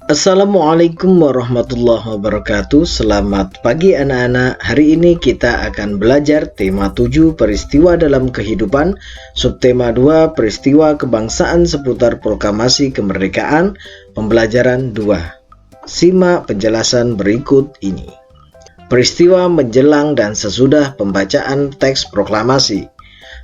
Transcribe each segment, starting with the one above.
Assalamualaikum warahmatullahi wabarakatuh. Selamat pagi anak-anak. Hari ini kita akan belajar tema 7 peristiwa dalam kehidupan, subtema 2 peristiwa kebangsaan seputar proklamasi kemerdekaan, pembelajaran 2. Simak penjelasan berikut ini. Peristiwa menjelang dan sesudah pembacaan teks proklamasi.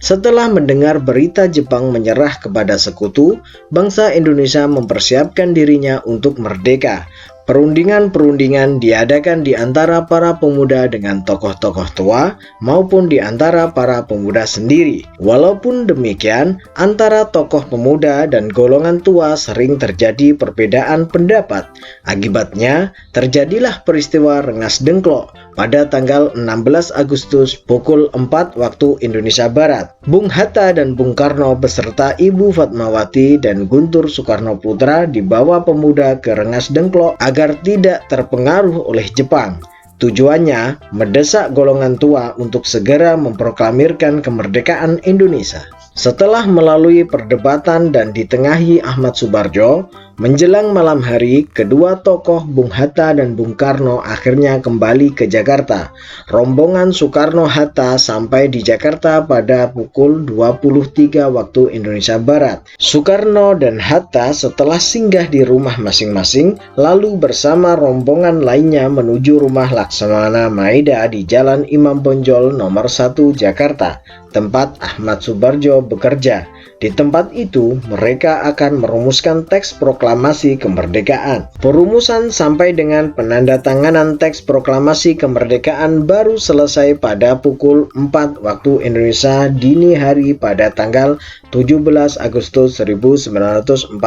Setelah mendengar berita Jepang menyerah kepada sekutu, bangsa Indonesia mempersiapkan dirinya untuk merdeka. Perundingan-perundingan diadakan di antara para pemuda dengan tokoh-tokoh tua maupun di antara para pemuda sendiri. Walaupun demikian, antara tokoh pemuda dan golongan tua sering terjadi perbedaan pendapat. Akibatnya, terjadilah peristiwa Rengas Dengklok pada tanggal 16 Agustus pukul 4 waktu Indonesia Barat. Bung Hatta dan Bung Karno beserta Ibu Fatmawati dan Guntur Soekarno Putra dibawa pemuda ke Rengas Dengklok agar tidak terpengaruh oleh Jepang. Tujuannya mendesak golongan tua untuk segera memproklamirkan kemerdekaan Indonesia. Setelah melalui perdebatan dan ditengahi Ahmad Subarjo, menjelang malam hari, kedua tokoh Bung Hatta dan Bung Karno akhirnya kembali ke Jakarta. Rombongan Soekarno-Hatta sampai di Jakarta pada pukul 23 waktu Indonesia Barat. Soekarno dan Hatta setelah singgah di rumah masing-masing, lalu bersama rombongan lainnya menuju rumah Laksamana Maeda di Jalan Imam Bonjol nomor 1 Jakarta, tempat Ahmad Subarjo bekerja. Di tempat itu, mereka akan merumuskan teks proklamasi kemerdekaan. Perumusan sampai dengan penandatanganan teks proklamasi kemerdekaan baru selesai pada pukul 4 waktu Indonesia dini hari pada tanggal 17 Agustus 1945.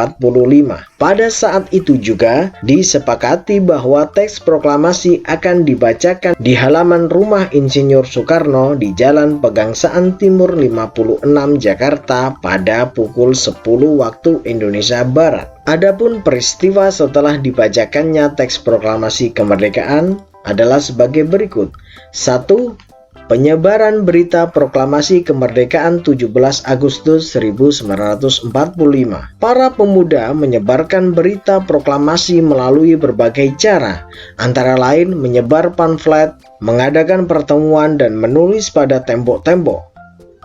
Pada saat itu juga disepakati bahwa teks proklamasi akan dibacakan di halaman rumah Insinyur Soekarno di Jalan Pegangsaan Timur 56 Jakarta pada pukul 10 waktu Indonesia Barat. Adapun peristiwa setelah dibacakannya teks proklamasi kemerdekaan adalah sebagai berikut. 1. Penyebaran berita proklamasi kemerdekaan 17 Agustus 1945. Para pemuda menyebarkan berita proklamasi melalui berbagai cara, antara lain menyebar pamflet, mengadakan pertemuan dan menulis pada tembok-tembok.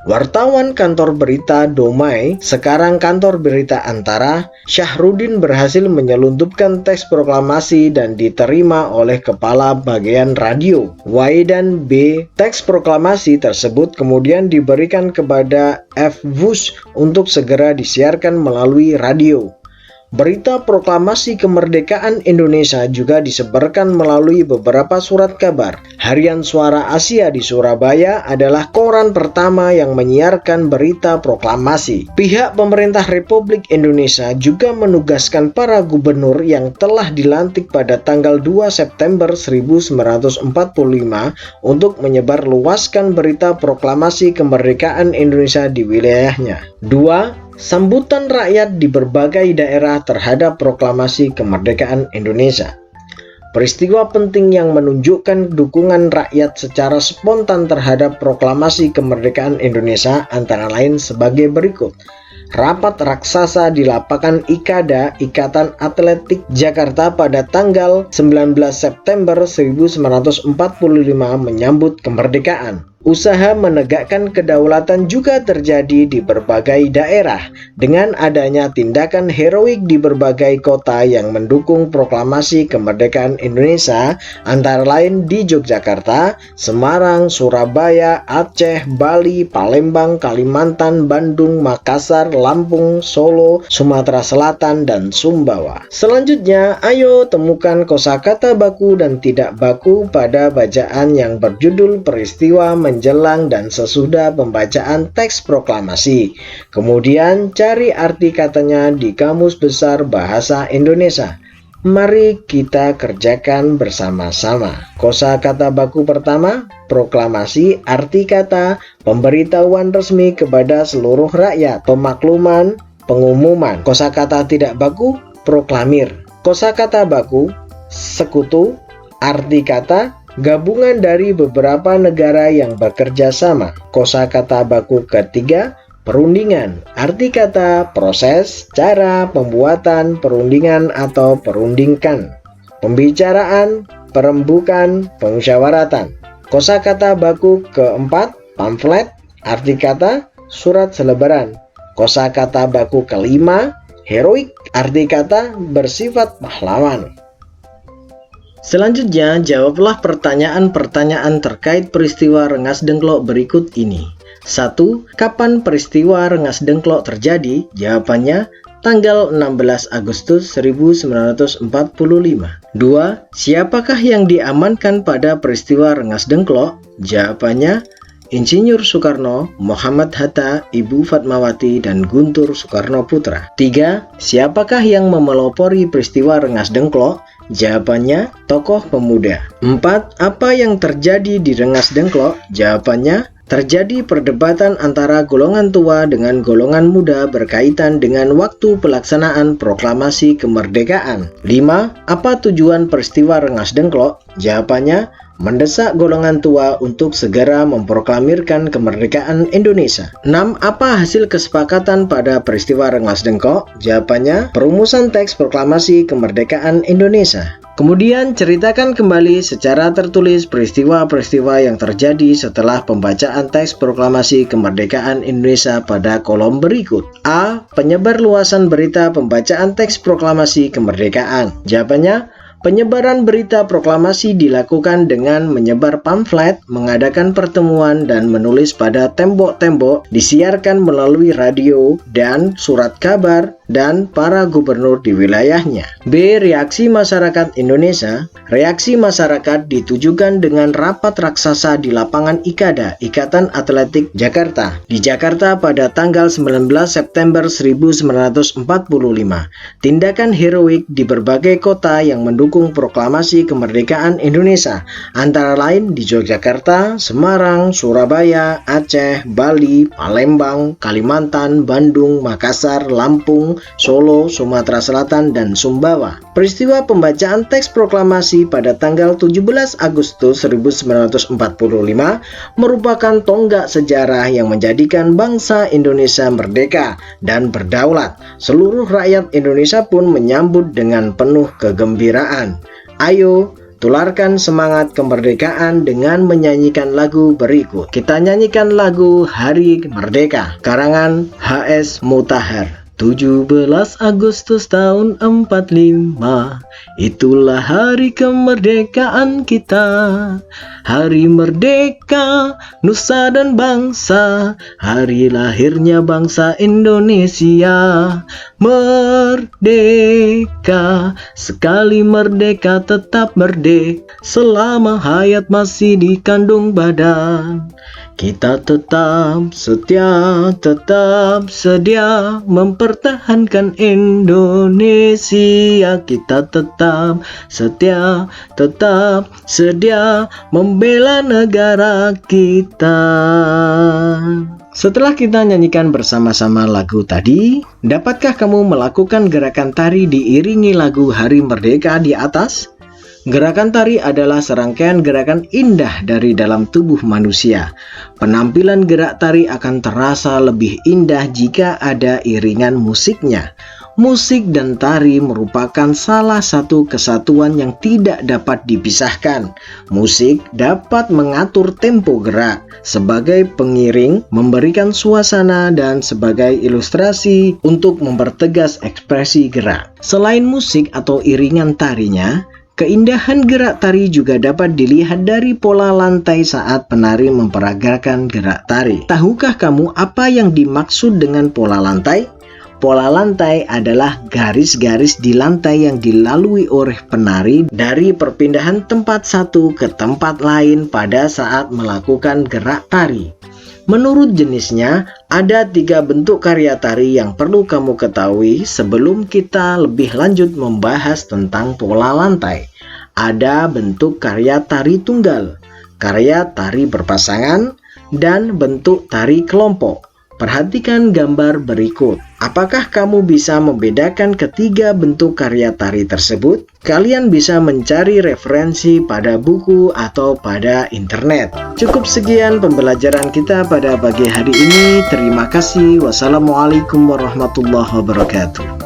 Wartawan kantor berita Domai, sekarang kantor berita Antara, Syahrudin berhasil menyelundupkan teks proklamasi dan diterima oleh kepala bagian radio, Waidan B. Teks proklamasi tersebut kemudian diberikan kepada F. Wush untuk segera disiarkan melalui radio. Berita proklamasi kemerdekaan Indonesia juga disebarkan melalui beberapa surat kabar. Harian Suara Asia di Surabaya adalah koran pertama yang menyiarkan berita proklamasi. Pihak pemerintah Republik Indonesia juga menugaskan para gubernur yang telah dilantik pada tanggal 2 September 1945 untuk menyebarluaskan berita proklamasi kemerdekaan Indonesia di wilayahnya. 2. Sambutan rakyat di berbagai daerah terhadap proklamasi kemerdekaan Indonesia. Peristiwa penting yang menunjukkan dukungan rakyat secara spontan terhadap proklamasi kemerdekaan Indonesia antara lain sebagai berikut. Rapat raksasa di lapangan Ikada, Ikatan Atletik Jakarta pada tanggal 19 September 1945 menyambut kemerdekaan. Usaha menegakkan kedaulatan juga terjadi di berbagai daerah dengan adanya tindakan heroik di berbagai kota yang mendukung proklamasi kemerdekaan Indonesia, antara lain di Yogyakarta, Semarang, Surabaya, Aceh, Bali, Palembang, Kalimantan, Bandung, Makassar, Lampung, Solo, Sumatera Selatan, dan Sumbawa. Selanjutnya, ayo temukan kosakata baku dan tidak baku pada bacaan yang berjudul peristiwa menjelang dan sesudah pembacaan teks proklamasi. Kemudian cari arti katanya di Kamus Besar Bahasa Indonesia. Mari kita kerjakan bersama-sama. Kosakata baku pertama, proklamasi, arti kata, pemberitahuan resmi kepada seluruh rakyat, pemakluman, pengumuman. Kosakata tidak baku, proklamir. Kosakata baku, sekutu, arti kata, gabungan dari beberapa negara yang bekerja sama. Kosakata baku ketiga, Perundingan, arti kata proses, cara, pembuatan, perundingan atau perundingkan. Pembicaraan, perembukan, pemusyawaratan. Kosakata baku keempat, pamflet, arti kata surat selebaran. Kosakata baku kelima, heroik, arti kata bersifat pahlawan. Selanjutnya, jawablah pertanyaan-pertanyaan terkait peristiwa Rengas Dengklok berikut ini. 1. Kapan peristiwa Rengas Dengklok terjadi? Jawabannya, tanggal 16 Agustus 1945. 2. Siapakah yang diamankan pada peristiwa Rengas Dengklok? Jawabannya, Insinyur Soekarno, Muhammad Hatta, Ibu Fatmawati, dan Guntur Soekarno Putra. 3. Siapakah yang memelopori peristiwa Rengas Dengklok? Jawabannya, tokoh pemuda. 4. Apa yang terjadi di Rengas Dengklok? Jawabannya, terjadi perdebatan antara golongan tua dengan golongan muda berkaitan dengan waktu pelaksanaan proklamasi kemerdekaan. 5. Apa tujuan peristiwa Rengas Dengklok? Jawabannya, mendesak golongan tua untuk segera memproklamirkan kemerdekaan Indonesia. 6. Apa hasil kesepakatan pada peristiwa Rengas Dengklok? Jawabannya, perumusan teks proklamasi kemerdekaan Indonesia. Kemudian ceritakan kembali secara tertulis peristiwa-peristiwa yang terjadi setelah pembacaan teks proklamasi kemerdekaan Indonesia pada kolom berikut. A. Penyebar luasan berita pembacaan teks proklamasi kemerdekaan. Jawabannya, penyebaran berita proklamasi dilakukan dengan menyebar pamflet, mengadakan pertemuan, dan menulis pada tembok-tembok, disiarkan melalui radio dan surat kabar, dan para gubernur di wilayahnya. B. Reaksi masyarakat Indonesia. Reaksi masyarakat ditujukan dengan rapat raksasa di lapangan IKADA, Ikatan Atletik Jakarta, di Jakarta pada tanggal 19 September 1945. Tindakan heroik di berbagai kota yang mendukung proklamasi kemerdekaan Indonesia, antara lain di Yogyakarta, Semarang, Surabaya, Aceh, Bali, Palembang, Kalimantan, Bandung, Makassar, Lampung, Solo, Sumatera Selatan, dan Sumbawa. Peristiwa pembacaan teks proklamasi pada tanggal 17 Agustus 1945 merupakan tonggak sejarah yang menjadikan bangsa Indonesia merdeka dan berdaulat. Seluruh rakyat Indonesia pun menyambut dengan penuh kegembiraan. Ayo, tularkan semangat kemerdekaan dengan menyanyikan lagu berikut. Kita nyanyikan lagu Hari Merdeka, karangan H.S. Mutahar. 17 Agustus tahun 45, itulah hari kemerdekaan kita. Hari merdeka, nusa dan bangsa, hari lahirnya bangsa Indonesia. Merdeka, sekali merdeka tetap merdeka, selama hayat masih dikandung badan. Kita tetap setia, tetap sedia mempertahankan Indonesia. Kita tetap setia, tetap sedia membela negara kita. Setelah kita nyanyikan bersama-sama lagu tadi, dapatkah kamu melakukan gerakan tari diiringi lagu Hari Merdeka di atas? Gerakan tari adalah serangkaian gerakan indah dari dalam tubuh manusia. Penampilan gerak tari akan terasa lebih indah jika ada iringan musiknya. Musik dan tari merupakan salah satu kesatuan yang tidak dapat dipisahkan. Musik dapat mengatur tempo gerak, sebagai pengiring, memberikan suasana, dan sebagai ilustrasi untuk mempertegas ekspresi gerak. Selain musik atau iringan tarinya, keindahan gerak tari juga dapat dilihat dari pola lantai saat penari memperagakan gerak tari. Tahukah kamu apa yang dimaksud dengan pola lantai? Pola lantai adalah garis-garis di lantai yang dilalui oleh penari dari perpindahan tempat satu ke tempat lain pada saat melakukan gerak tari. Menurut jenisnya, ada 3 bentuk karya tari yang perlu kamu ketahui sebelum kita lebih lanjut membahas tentang pola lantai. Ada bentuk karya tari tunggal, karya tari berpasangan, dan bentuk tari kelompok. Perhatikan gambar berikut. Apakah kamu bisa membedakan ketiga bentuk karya tari tersebut? Kalian bisa mencari referensi pada buku atau pada internet. Cukup sekian pembelajaran kita pada pagi hari ini. Terima kasih. Wassalamualaikum warahmatullahi wabarakatuh.